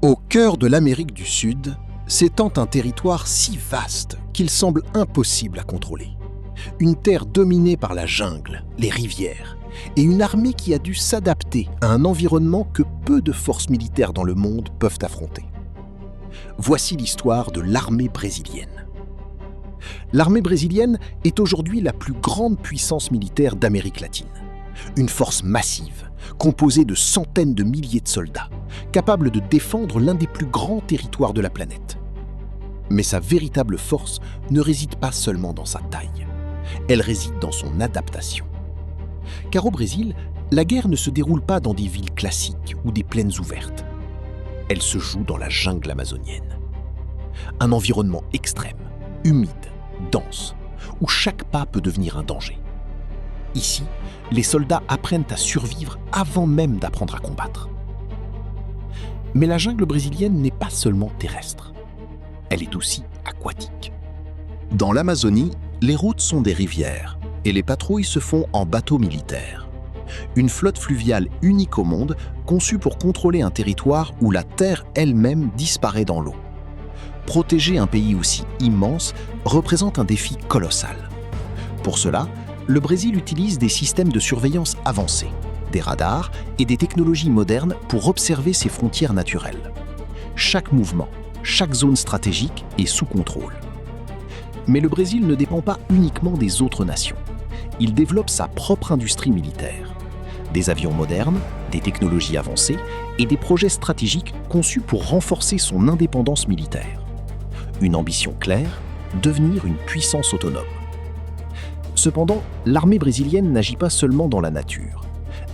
Au cœur de l'Amérique du Sud, s'étend un territoire si vaste qu'il semble impossible à contrôler. Une terre dominée par la jungle, les rivières, et une armée qui a dû s'adapter à un environnement que peu de forces militaires dans le monde peuvent affronter. Voici l'histoire de l'armée brésilienne. L'armée brésilienne est aujourd'hui la plus grande puissance militaire d'Amérique latine. Une force massive, composée de centaines de milliers de soldats, capable de défendre l'un des plus grands territoires de la planète. Mais sa véritable force ne réside pas seulement dans sa taille. Elle réside dans son adaptation. Car au Brésil, la guerre ne se déroule pas dans des villes classiques ou des plaines ouvertes. Elle se joue dans la jungle amazonienne. Un environnement extrême, humide, dense, où chaque pas peut devenir un danger. Ici, les soldats apprennent à survivre avant même d'apprendre à combattre. Mais la jungle brésilienne n'est pas seulement terrestre. Elle est aussi aquatique. Dans l'Amazonie, les routes sont des rivières et les patrouilles se font en bateaux militaires. Une flotte fluviale unique au monde, conçue pour contrôler un territoire où la terre elle-même disparaît dans l'eau. Protéger un pays aussi immense représente un défi colossal. Pour cela, le Brésil utilise des systèmes de surveillance avancés, des radars et des technologies modernes pour observer ses frontières naturelles. Chaque mouvement, chaque zone stratégique est sous contrôle. Mais le Brésil ne dépend pas uniquement des autres nations. Il développe sa propre industrie militaire. Des avions modernes, des technologies avancées et des projets stratégiques conçus pour renforcer son indépendance militaire. Une ambition claire, devenir une puissance autonome. Cependant, l'armée brésilienne n'agit pas seulement dans la nature.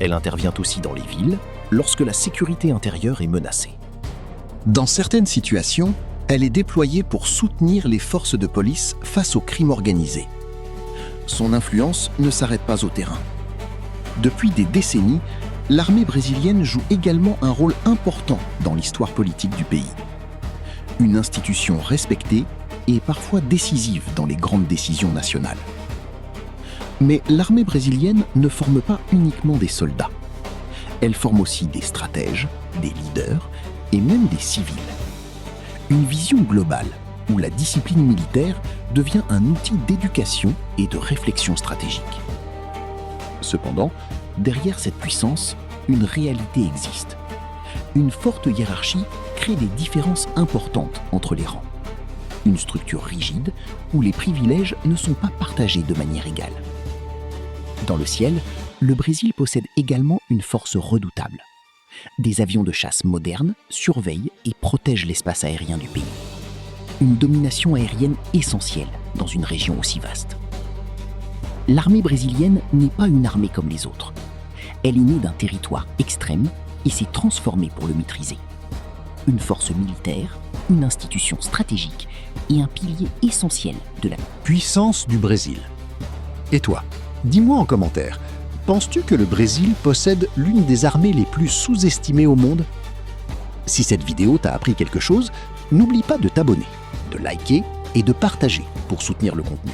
Elle intervient aussi dans les villes, lorsque la sécurité intérieure est menacée. Dans certaines situations, elle est déployée pour soutenir les forces de police face au crime organisé. Son influence ne s'arrête pas au terrain. Depuis des décennies, l'armée brésilienne joue également un rôle important dans l'histoire politique du pays. Une institution respectée et parfois décisive dans les grandes décisions nationales. Mais l'armée brésilienne ne forme pas uniquement des soldats. Elle forme aussi des stratèges, des leaders et même des civils. Une vision globale où la discipline militaire devient un outil d'éducation et de réflexion stratégique. Cependant, derrière cette puissance, une réalité existe. Une forte hiérarchie crée des différences importantes entre les rangs. Une structure rigide où les privilèges ne sont pas partagés de manière égale. Dans le ciel, le Brésil possède également une force redoutable. Des avions de chasse modernes surveillent et protègent l'espace aérien du pays. Une domination aérienne essentielle dans une région aussi vaste. L'armée brésilienne n'est pas une armée comme les autres. Elle est née d'un territoire extrême et s'est transformée pour le maîtriser. Une force militaire, une institution stratégique et un pilier essentiel de la puissance du Brésil. Et toi, dis-moi en commentaire, penses-tu que le Brésil possède l'une des armées les plus sous-estimées au monde? Si cette vidéo t'a appris quelque chose, n'oublie pas de t'abonner, de liker et de partager pour soutenir le contenu.